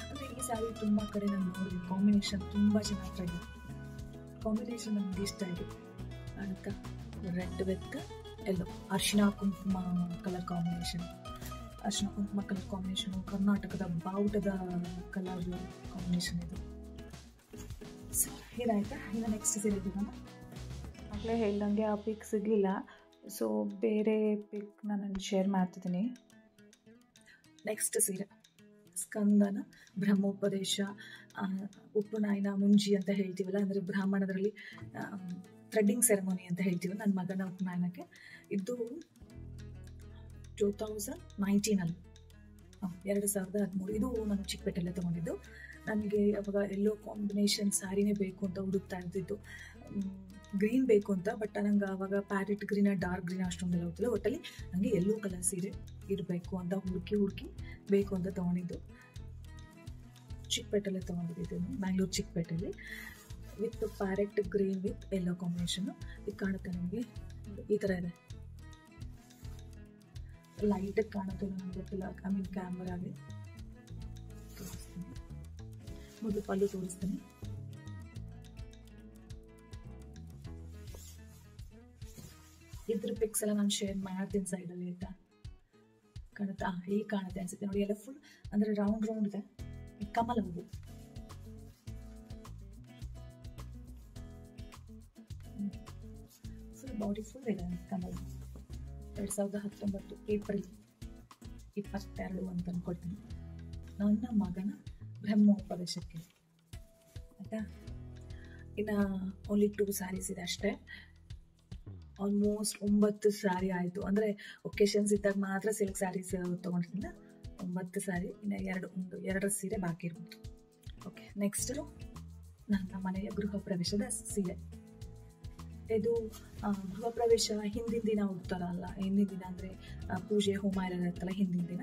ಅಂದರೆ ಈ ಸ್ಯಾರಿ ತುಂಬ ಕಡೆ ನಾನು ನೋಡಿದ್ದೀನಿ, ಕಾಂಬಿನೇಷನ್ ತುಂಬ ಚೆನ್ನಾಗಿದೆ. ಕಾಂಬಿನೇಷನ್ ನನಗೆ ಇಷ್ಟ ಇದೆ ಆಯಿತಾ. ರೆಡ್ ವಿತ್ ಎಲ್ಲೋ, ಅರಿಶಿನ ಕುಂಕುಮ ಕಲರ್ ಕಾಂಬಿನೇಷನ್. ಅರಿಶಿನ ಕುಂಕುಮ ಕಲರ್ ಕಾಂಬಿನೇಷನು ಕರ್ನಾಟಕದ ಬಾವುಟದ ಕಲರ್ ಕಾಂಬಿನೇಷನ್ ಇದು. ಸೊ ಇದಾಯ್ತಾ. ಇನ್ನು ನೆಕ್ಸ್ಟ್ ಸೀರೆ ನಾನು ಆಗಲೇ ಹೇಳ್ದಂಗೆ ಆ ಪಿಕ್ ಸಿಗಲಿಲ್ಲ, ಸೊ ಬೇರೆ ಪಿಕ್ ನಾನು ಶೇರ್ ಮಾಡ್ತಿದ್ದೀನಿ. ನೆಕ್ಸ್ಟ್ ಸೀರೆ ಸ್ಕಂದನ ಬ್ರಹ್ಮೋಪದೇಶ, ಉಪನಯನ ಮುಂಜಿ ಅಂತ ಹೇಳ್ತೀವಲ್ಲ, ಅಂದರೆ ಬ್ರಾಹ್ಮಣದಲ್ಲಿ ಥ್ರೆಡ್ಡಿಂಗ್ ಸೆರೆಮನಿ ಅಂತ ಹೇಳ್ತೀವಿ. ನನ್ನ ಮಗನ ಉಪನಯನಕ್ಕೆ ಇದು 2019 2013. ಇದು ನಾನು ಚಿಕ್ಕಪೇಟೆಲ್ಲೇ ತೊಗೊಂಡಿದ್ದು. ನನಗೆ ಅವಾಗ ಎಲ್ಲೋ ಕಾಂಬಿನೇಷನ್ ಸ್ಯಾರಿನೇ ಬೇಕು ಅಂತ ಹುಡುಕ್ತಾ ಇದ್ದಿದ್ದು. ಗ್ರೀನ್ ಬೇಕು ಅಂತ, ಬಟ್ ನಂಗೆ ಆವಾಗ ಪ್ಯಾರೆಟ್ ಗ್ರೀನ ಡಾರ್ಕ್ ಗ್ರೀನ್ ಅಷ್ಟೊಂದೆಲ್ಲ ಹೋಗ್ತಿಲ್ಲ. ಒಟ್ಟಲ್ಲಿ ನನಗೆ ಎಲ್ಲೋ ಕಲರ್ ಸೀರೆ ಇರಬೇಕು ಅಂತ ಹುಡುಕಿ ಬೇಕು ಅಂತ ತೊಗೊಂಡಿದ್ದು. ಚಿಕ್ಕಪೇಟೆಲ್ಲೇ ತೊಗೊಂಡಿದ್ದು, ಬ್ಯಾಂಗ್ಳೂರು ಚಿಕ್ಕಪೇಟೆಯಲ್ಲಿ, with parrot green with yellow combination. ಇದು ಕಾಣುತ್ತೆ ನನಗೆ ಈ ಥರ ಇದೆ. ಲೈಟಾಗಿ ಕಾಣುತ್ತೆ, ನನಗೆ ಗೊತ್ತಿಲ್ಲ, ಐ ಮೀನ್ ಕ್ಯಾಮ್ರಾಗೆ ತೋರಿಸ್ತೀನಿ. ಮೊದಲು ಪಲ್ಲು ತೋರಿಸ್ತೀನಿ. ಇದ್ರ ಪಿಕ್ಸ್ ಎಲ್ಲ ನಾನು ಶೇರ್ ಮಾಡ್ತೀನಿ ಸೈಡಲ್ಲಿ ಆಯ್ತಾ. ಕಾಣುತ್ತಾ, ಈಗ ಕಾಣುತ್ತೆ ಅನ್ಸುತ್ತೆ ನೋಡಿ. ಎಲ್ಲ ಫುಲ್ ಅಂದರೆ ರೌಂಡ್ ಇದೆ. ಕಮಲ ಹೂವು, ಫುಲ್ ಬಾಡಿ ಫುಲ್ ಇದೆ ಕಮಲ. 2019 ಏಪ್ರಿಲ್ 22 ಅಂತ ಅನ್ಕೊಳ್ತೀನಿ. ನನ್ನ ಮಗನ ಬ್ರಹ್ಮೋಪದೇಶಕ್ಕೆ ಆಯಿತಾ. ಇನ್ನು ಓನ್ಲಿ 2 ಸ್ಯಾರೀಸ್ ಇದೆ ಅಷ್ಟೇ. ಆಲ್ಮೋಸ್ಟ್ 9 ಸ್ಯಾರಿ ಆಯಿತು. ಅಂದರೆ ಒಕೇಶನ್ಸ್ ಇದ್ದಾಗ ಮಾತ್ರ ಸಿಲ್ಕ್ ಸ್ಯಾರೀಸ್ ತೊಗೊಂಡಿದ್ದೀನಿ. 9 ಸ್ಯಾರಿ, ಇನ್ನು 2 ಸೀರೆ ಬಾಕಿ ಇರ್ಬೋದು. ಓಕೆ, ನೆಕ್ಸ್ಟು ನನ್ನ ಮನೆಯ ಗೃಹ ಪ್ರವೇಶದ ಸೀರೆ. ಇದು ಗೃಹ ಪ್ರವೇಶ ಹಿಂದಿನ ದಿನ ಉಡ್ತಾರಲ್ಲ, ಹಿಂದಿನ ದಿನ ಅಂದರೆ ಪೂಜೆ ಹೋಮ ಎಲ್ಲ ಇರುತ್ತಲ್ಲ ಹಿಂದಿನ ದಿನ,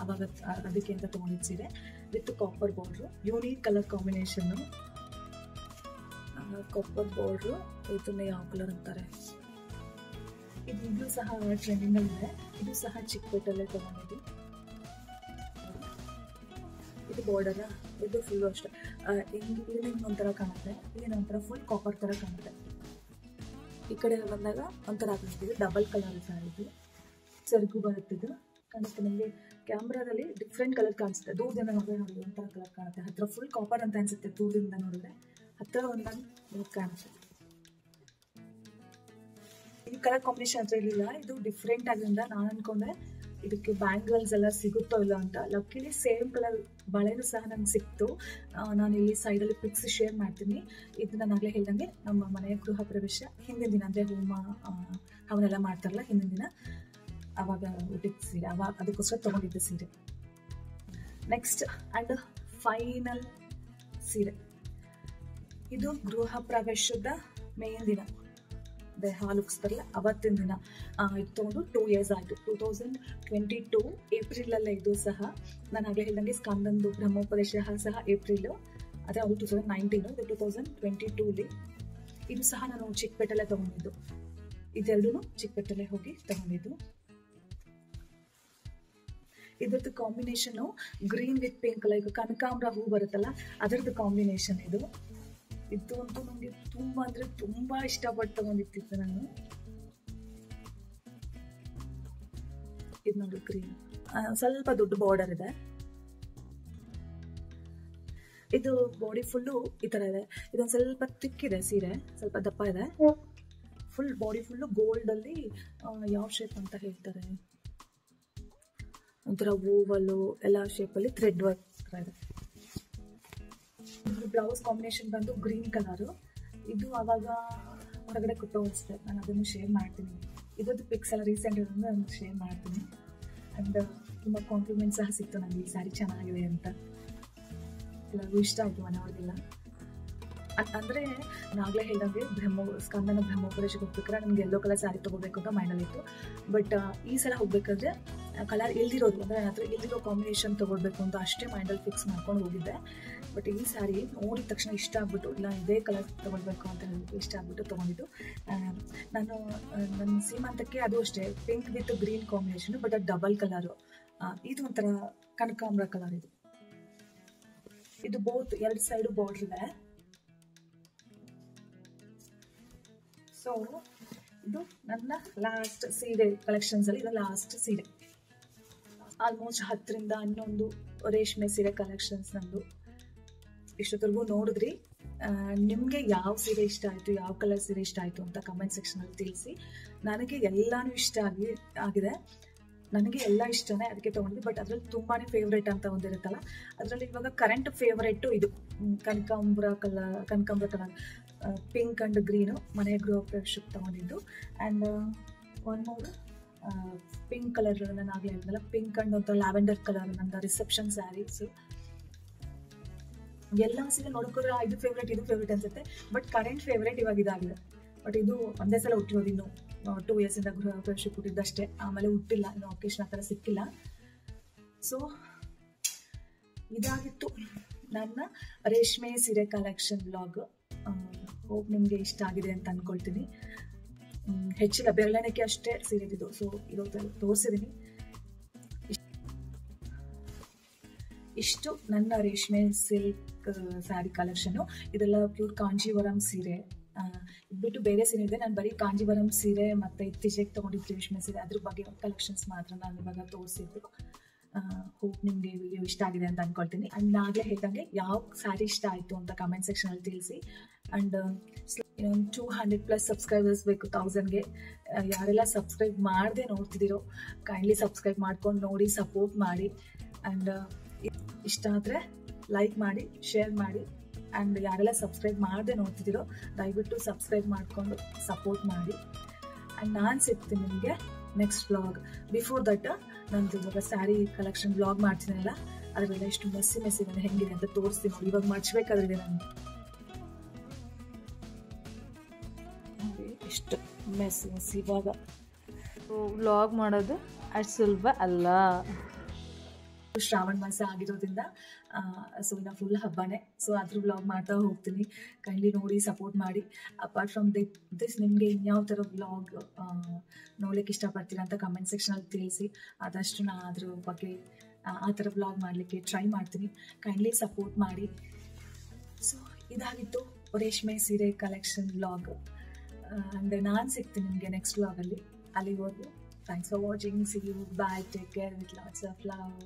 ಅವಾಗ ಅದಕ್ಕೆ ಅಂತ ತೊಗೊಂಡಿದ್ದು ಸೀರೆ with copper border, unique colour combination. Copper border, ಇದನ್ನ ಯಾವ ಕಲರ್ ಅಂತಾರೆ, ಇದು ಈಗಲೂ ಸಹ ಟ್ರೆಂಡಿಂಗಲ್ಲಿದೆ. ಇದು ಸಹ ಚಿಕ್ಕಪೇಟಲ್ಲೇ ತೊಗೊಂಡಿದ್ದು. ಇದು ಬಾರ್ಡರ, ಇದು ಫುಲ್ಲು ಅಷ್ಟೇ. ಇಲ್ಲಿ ಒಂಥರ ಕಾಣುತ್ತೆ, ಇಲ್ಲಿ ಒಂಥರ ಫುಲ್ ಕಾಪರ್ ಥರ ಕಾಣುತ್ತೆ. ಈ ಕಡೆ ಬಂದಾಗ ಒಂಥರ ಆಗ್ತಿದೆ, ಡಬಲ್ ಕಲರ್ ಸ್ಯಾರಿದು ಸೆರಗು ಬರುತ್ತಿದ್ದು ಕಾಣುತ್ತೆ. ನಿಮಗೆ ಕ್ಯಾಮ್ರಾದಲ್ಲಿ ಡಿಫ್ರೆಂಟ್ ಕಲರ್ ಕಾಣಿಸುತ್ತೆ, ದೂರದಿಂದ ನೋಡಿದ್ರೆ ನೋಡಿ ಒಂಥರ ಕಲರ್ ಕಾಣುತ್ತೆ. ಹತ್ತಿರ ಫುಲ್ ಕಾಪರ್ ಅಂತ ಅನಿಸುತ್ತೆ, ದೂರದಿಂದ ನೋಡಿದ್ರೆ ಹತ್ತಿರ ಒಂದಾಗ ಕಾಣುತ್ತೆ. ಈ ಕಲರ್ ಕಾಂಬಿನೇಷನ್ ಹತ್ರ ಇರಲಿಲ್ಲ, ಇದು ಡಿಫ್ರೆಂಟ್ ಆಗಿದ್ದರಿಂದ ನಾನು ಅನ್ಕೊಂಡೆ ಇದಕ್ಕೆ ಬ್ಯಾಂಗಲ್ಸ್ ಎಲ್ಲ ಸಿಗುತ್ತೋ ಇಲ್ಲ ಅಂತ. ಲಕ್ಕಿಲಿ ಸೇಮ್ ಕಲರ್ ಬಳೆನೂ ಸಹ ನಂಗೆ ಸಿಕ್ತು. ನಾನು ಇಲ್ಲಿ ಸೈಡಲ್ಲಿ ಪಿಕ್ಸ್ ಶೇರ್ ಮಾಡ್ತೀನಿ. ಇದು ನಾನು ಆಗಲೇ ಹೇಳ್ದಂಗೆ ನಮ್ಮ ಮನೆಯ ಗೃಹ ಪ್ರವೇಶ ಹಿಂದಿನ ದಿನ, ಅಂದರೆ ಹೋಮ ಅವನ್ನೆಲ್ಲ ಮಾಡ್ತಾರಲ್ಲ ಹಿಂದಿನ ದಿನ, ಆವಾಗ ಊಟದ ಸೀರೆ, ಅವಾಗ ಅದಕ್ಕೋಸ್ಕರ ತೊಗೊಂಡಿದ್ದ ಸೀರೆ. ನೆಕ್ಸ್ಟ್ ಆ್ಯಂಡ್ ಫೈನಲ್ ಸೀರೆ, ಇದು ಗೃಹ ಪ್ರವೇಶದ ಮೇನ್ ದಿನ, ಅದೇ ಹಾಲು ಉಕ್ಸ್ತಾರಲ್ಲ ಅವತ್ತಿನ ದಿನ. ಇದು ತೊಗೊಂಡು 2 years ಆಯಿತು. 2022 ಏಪ್ರಿಲಲ್ಲೇ ಇದು ಸಹ. ನಾನು ಆಗಲೇ ಹೇಳ್ದಂಗೆ ಸ್ಕಂದಂದು ಬ್ರಹ್ಮೋಪದೇಶ ಸಹ ಏಪ್ರಿಲು, ಅದೇ ಅದು 2019, ಇದು 2022. ಇದು ಸಹ ನಾನು ಚಿಕ್ಕಪೇಟೆಲ್ಲೇ ತೊಗೊಂಡಿದ್ದು. ಇದೆರಡೂ ಚಿಕ್ಕಪೇಟೆಲ್ಲೇ ಹೋಗಿ ತೊಗೊಂಡಿದ್ದು. ಇದ್ರದ್ದು combination green with pink, like ಕನಕಾಂಬರ ಹೂ ಬರುತ್ತಲ್ಲ ಅದರದ್ದು ಕಾಂಬಿನೇಷನ್ ಇದು. ಇದು ಅಂತೂ ನನಗೆ ತುಂಬ ಅಂದರೆ ತುಂಬ ಇಷ್ಟಪಟ್ಟು ತಗೊಂಡಿತ್ತು ನಾನು. ಇದು ನೋಡಿ ಗ್ರೀನ್, ಸ್ವಲ್ಪ ದೊಡ್ಡ ಬಾರ್ಡರ್ ಇದೆ. ಇದು ಬಾಡಿ ಫುಲ್ಲು ಈ ಥರ ಇದೆ. ಇದೊಂದು ಸ್ವಲ್ಪ ತಿಕ್ಕಿದೆ ಸೀರೆ, ಸ್ವಲ್ಪ ದಪ್ಪ ಇದೆ. ಫುಲ್ ಬಾಡಿ ಫುಲ್ಲು ಗೋಲ್ಡಲ್ಲಿ ಯಾವ ಶೇಪ್ ಅಂತ ಹೇಳ್ತಾರೆ, ಒಂಥರ ಓವಲ್ಲು ಎಲ್ಲ ಶೇಪಲ್ಲಿ ಥ್ರೆಡ್ ವರ್ಕ್ ಥರ ಇದೆ. ಬ್ಲೌಸ್ ಕಾಂಬಿನೇಷನ್ ಬಂದು ಗ್ರೀನ್ ಕಲರು. ಇದು ಆವಾಗ ಹೊರಗಡೆ ತೋರಿಸಿದೆ, ನಾನು ಅದನ್ನು ಶೇರ್ ಮಾಡ್ತೀನಿ. ಇದ್ರದ್ದು ಪಿಕ್ಸ್ ಎಲ್ಲ ರೀಸೆಂಟ್ ಇರೋದ್ರಿಂದ ನಾನು ಶೇರ್ ಮಾಡ್ತೀನಿ. ಆ್ಯಂಡ್ ತುಂಬ ಕಾಂಪ್ಲಿಮೆಂಟ್ ಸಹ ಸಿಕ್ತು ನನಗೆ, ಈ ಸ್ಯಾರಿ ಚೆನ್ನಾಗಿದೆ ಅಂತ. ಎಲ್ಲರಿಗೂ ಇಷ್ಟ ಆಯಿತು ಮನೆಯವ್ರಿಗೆಲ್ಲ. ಅಂದರೆ ನಾಗಲೇ ಹೇಳಿದಂಗೆ ಸ್ಕಂದನ ಬ್ರಹ್ಮೋಪದೇಶಕ್ಕೆ ಹೋಗ್ಬೇಕಾದ್ರೆ ನನಗೆ ಯೆಲ್ಲೋ ಕಲರ್ ಸ್ಯಾರಿ ತೊಗೋಬೇಕು ಅಂತ ಮೈಂಡಲ್ಲಿತ್ತು. ಬಟ್ ಈ ಸಲ ಹೋಗ್ಬೇಕಾದ್ರೆ ಕಲರ್ ಇಲ್ದಿರೋದು, ಅಂದರೆ ನನ್ನ ಹತ್ರ ಇಲ್ದಿರೋ ಕಾಂಬಿನೇಷನ್ ತೊಗೊಳ್ಬೇಕು ಅಂತ ಅಷ್ಟೇ ಮೈಂಡಲ್ಲಿ ಫಿಕ್ಸ್ ಮಾಡ್ಕೊಂಡು ಹೋಗಿದ್ದೆ. ಬಟ್ ಈ ಸ್ಯಾರಿ ನೋಡಿದ ತಕ್ಷಣ ಇಷ್ಟ ಆಗ್ಬಿಟ್ಟು, ಇಲ್ಲ ಇದೇ ಕಲರ್ ತೊಗೊಳ್ಬೇಕು ಅಂತ ಹೇಳ್ಬಿಟ್ಟು ಇಷ್ಟ ಆಗ್ಬಿಟ್ಟು ತೊಗೊಂಡಿದ್ದು. ನಾನು ನನ್ನ ಸೀಮಂತಕ್ಕೆ ಅದು ಅಷ್ಟೇ pink with green combination, but ಅದು ಡಬಲ್ ಕಲರು. ಇದು ಒಂಥರ ಕನಕಾಂಬರ ಕಲರ್. ಇದು ಬೋತ್ 2 ಸೈಡು ಬಾರ್ಡರ್ ಇದೆ. ಸೊ ಇದು ನನ್ನ ಲಾಸ್ಟ್ ಸೀರೆ ಕಲೆಕ್ಷನ್ಸ್ ಅಲ್ಲಿ, ಇದು ಲಾಸ್ಟ್ ಸೀರೆ. ಆಲ್ಮೋಸ್ಟ್ 10ರಿಂದ 11 ರೇಷ್ಮೆ ಸೀರೆ ಕಲೆಕ್ಷನ್ಸ್ ನಂದು. ಇಷ್ಟೊತ್ತರೆಗೂ ನೋಡಿದ್ರಿ. ನಿಮಗೆ ಯಾವ ಸೀರೆ ಇಷ್ಟ ಆಯಿತು, ಯಾವ ಕಲರ್ ಸೀರೆ ಇಷ್ಟ ಆಯಿತು ಅಂತ ಕಮೆಂಟ್ ಸೆಕ್ಷನಲ್ಲಿ ತಿಳಿಸಿ. ನನಗೆ ಎಲ್ಲಾನು ಇಷ್ಟ ಆಗಿದೆ. ನನಗೆ ಎಲ್ಲ ಇಷ್ಟನೇ, ಅದಕ್ಕೆ ತೊಗೊಂಡ್ವಿ. ಬಟ್ ಅದರಲ್ಲಿ ತುಂಬಾ ಫೇವ್ರೇಟ್ ಅಂತ ಒಂದಿರುತ್ತಲ್ಲ, ಅದರಲ್ಲಿ ಇವಾಗ ಕರೆಂಟ್ ಫೇವ್ರೇಟು ಇದು ಕನಕಾಂಬರ ಕಲರ್ ಪಿಂಕ್ ಆ್ಯಂಡ್ ಗ್ರೀನು ಮನೆಯ ಗೃಹ ಪ್ರವೇಶಕ್ಕೆ ತೊಗೊಂಡಿದ್ದು. And one more pink colour, ನಾನು ಆಗಲೇ ಹೇಳಿದ್ನಲ್ಲ ಪಿಂಕ್ ಆ್ಯಂಡ್ ಒಂಥರ ಲ್ಯಾವೆಂಡರ್ ಕಲರ್ ನನ್ನ ರಿಸೆಪ್ಷನ್ ಸ್ಯಾರೀಸು. ಎಲ್ಲ ಸೀರೆ ನೋಡ್ಕೊಂಡ್ರೆ ಇದು ಫೇವ್ರೇಟ್ ಅನ್ಸುತ್ತೆ. ಬಟ್ ಕರೆಂಟ್ ಫೇವ್ರೇಟ್ ಇವಾಗ ಇದಾಗಿದೆ. ಬಟ್ ಇದು ಒಂದೇ ಸಲ ಹುಟ್ಟಿರೋದು, ಇನ್ನು 2 yearsಯಿಂದ ಗೃಹ ಪ್ರವೇಶಕ್ಕೆ ಹುಟ್ಟಿದ್ದಷ್ಟೇ. ಆಮೇಲೆ ಹುಟ್ಟಿಲ್ಲ, ಇನ್ನು ಒಕೇಶನ್ ಆ ಥರ ಸಿಕ್ಕಿಲ್ಲ. ಸೊ ಇದಾಗಿತ್ತು ನನ್ನ ರೇಷ್ಮೆ ಸೀರೆ ಕಲೆಕ್ಷನ್ ವ್ಲಾಗ್. ಹೋಪ್ ನಿಮಗೆ ಇಷ್ಟ ಆಗಿದೆ ಅಂತ ಅಂದ್ಕೊಳ್ತೀನಿ. ಹೆಚ್ಚಿಲ್ಲ, ಬೆರಳೆಣಕ್ಕೆ ಅಷ್ಟೇ ಸೀರೆ ಇದ್ದು. ಸೊ ಇವತ್ತು ತೋರಿಸಿದ್ದೀನಿ. ಇಷ್ಟು ನನ್ನ ರೇಷ್ಮೆ ಸಿಲ್ಕ್ ಸ್ಯಾರಿ ಕಲೆಕ್ಷನ್ನು. ಇದೆಲ್ಲ ಪ್ಯೂರ್ ಕಾಂಜೀವರಂ ಸೀರೆ. ಬಿಟ್ಟು ಬೇರೆ ಸೀರೆ ಇದೆ, ನಾನು ಬರೀ ಕಾಂಜೀವರಂ ಸೀರೆ ಮತ್ತು ಇತ್ತೀಚೆಗೆ ತೊಗೊಂಡಿದ್ದು ರೇಷ್ಮೆ ಸೀರೆ ಅದ್ರ ಬಗ್ಗೆ ಕಲೆಕ್ಷನ್ಸ್ ಮಾತ್ರ ನಾನು ಇವಾಗ ತೋರಿಸಿದ್ದು. ಹೋಪ್ ನಿಮಗೆ ವಿಡಿಯೋ ಇಷ್ಟ ಆಗಿದೆ ಅಂತ ಅಂದ್ಕೊಳ್ತೀನಿ. ಆ್ಯಂಡ್ ನಾಗಲೇ ಹೇಳ್ದಂಗೆ ಯಾವ ಸ್ಯಾರಿ ಇಷ್ಟ ಆಯಿತು ಅಂತ ಕಮೆಂಟ್ ಸೆಕ್ಷನಲ್ಲಿ ತಿಳಿಸಿ. ಆ್ಯಂಡ್ 200+ ಸಬ್ಸ್ಕ್ರೈಬರ್ಸ್ ಬೇಕು 1000ಗೆ. ಯಾರೆಲ್ಲ ಸಬ್ಸ್ಕ್ರೈಬ್ ಮಾಡದೆ ನೋಡ್ತಿದ್ದೀರೋ ಕೈಂಡ್ಲಿ ಸಬ್ಸ್ಕ್ರೈಬ್ ಮಾಡ್ಕೊಂಡು ನೋಡಿ, ಸಪೋರ್ಟ್ ಮಾಡಿ. ಆ್ಯಂಡ್ ಇಷ್ಟ ಆದರೆ ಲೈಕ್ ಮಾಡಿ, ಶೇರ್ ಮಾಡಿ. ಆ್ಯಂಡ್ ಯಾರೆಲ್ಲ ಸಬ್ಸ್ಕ್ರೈಬ್ ಮಾಡದೆ ನೋಡ್ತಿದ್ದೀರೋ ದಯವಿಟ್ಟು ಸಬ್ಸ್ಕ್ರೈಬ್ ಮಾಡಿಕೊಂಡು ಸಪೋರ್ಟ್ ಮಾಡಿ. ಆ್ಯಂಡ್ ನಾನು ಸಿಗ್ತೀನಿ ನಿಮಗೆ ನೆಕ್ಸ್ಟ್ ವ್ಲಾಗ್. ಬಿಫೋರ್ ದಟ್ ನಂದು ಇವಾಗ ಸ್ಯಾರಿ ಕಲೆಕ್ಷನ್ ವ್ಲಾಗ್ ಮಾಡ್ತೀನಲ್ಲ, ಅದರಲ್ಲ ಎಷ್ಟು ಮೆಸ್ಸಿ ಹೆಂಗಿದೆ ಅಂತ ತೋರಿಸ್ತೀನಿ ನೋಡಿ. ಇವಾಗ ಮರ್ಚಬೇಕಾದ್ರೆ ನಾನು ಎಷ್ಟು ಮೆಸ್ಸಿ ಇವಾಗ ವ್ಲಾಗ್ ಮಾಡೋದು ಅಷ್ಟು ಸುಲಭ ಅಲ್ಲ. ಶ್ರಾವಣ ಮಾಸ ಆಗಿರೋದ್ರಿಂದ ಸೊ ಇನ್ನು ಫುಲ್ ಹಬ್ಬನೇ. ಸೊ ಅದ್ರ ವ್ಲಾಗ್ ಮಾಡ್ತಾ ಹೋಗ್ತೀನಿ. ಕೈಂಡ್ಲಿ ನೋಡಿ, ಸಪೋರ್ಟ್ ಮಾಡಿ. ಅಪಾರ್ಟ್ ಫ್ರಮ್ ದಿಸ್ ನಿಮಗೆ ಇನ್ಯಾವ ಥರ ವ್ಲಾಗ್ ನೋಡ್ಲಿಕ್ಕೆ ಇಷ್ಟಪಡ್ತೀರಾ ಅಂತ ಕಮೆಂಟ್ ಸೆಕ್ಷನಲ್ಲಿ ತಿಳಿಸಿ. ಆದಷ್ಟು ನಾನು ಅದ್ರ ಬಗ್ಗೆ ಆ ಥರ ವ್ಲಾಗ್ ಮಾಡಲಿಕ್ಕೆ ಟ್ರೈ ಮಾಡ್ತೀನಿ. ಕೈಂಡ್ಲಿ ಸಪೋರ್ಟ್ ಮಾಡಿ. ಸೊ ಇದಾಗಿತ್ತು ರೇಷ್ಮೆ ಸೀರೆ ಕಲೆಕ್ಷನ್ ವ್ಲಾಗ್. ಆ್ಯಂಡ್ ನಾನು ಸಿಗ್ತೀನಿ ನಿಮಗೆ ನೆಕ್ಸ್ಟ್ ವ್ಲಾಗಲ್ಲಿ. ಅಲ್ಲಿವರೆಗೂ thanks for watching. See you. Bye. Take care with lots of love.